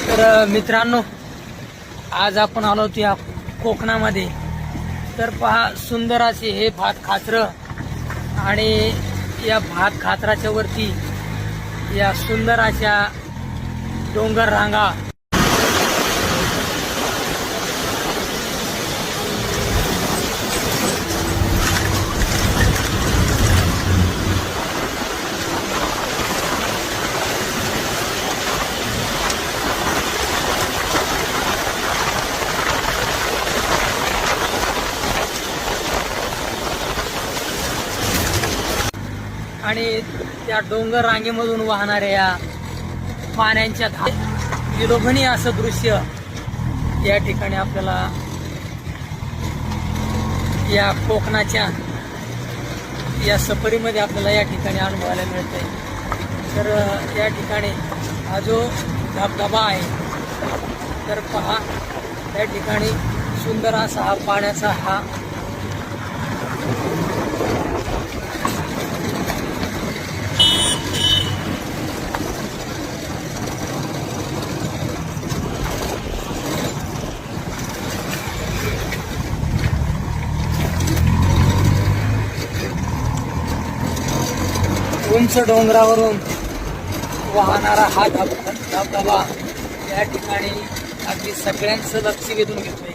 तर मित्रांनो, आज आपण आलो होतो या कोकणामध्ये. तर पहा, सुंदर असे हे भात खाचरं आणि या भात खाचराच्या वरती या सुंदर अशा डोंगर रांगा. आणि त्या डोंगर रांगेमधून वाहणाऱ्या या पाण्याच्या विलोभनीय असं दृश्य या ठिकाणी आपल्याला या कोकणाच्या या सफरीमध्ये आपल्याला या ठिकाणी अनुभवायला मिळतंय. तर या ठिकाणी हा जो धबधबा आहे, तर पहा, या ठिकाणी सुंदर असा हा पाण्याचा हा उंच डोंगरावरून वाहणारा हा धबधबा या ठिकाणी अगदी सगळ्यांचं लक्ष वेधून घेतोय.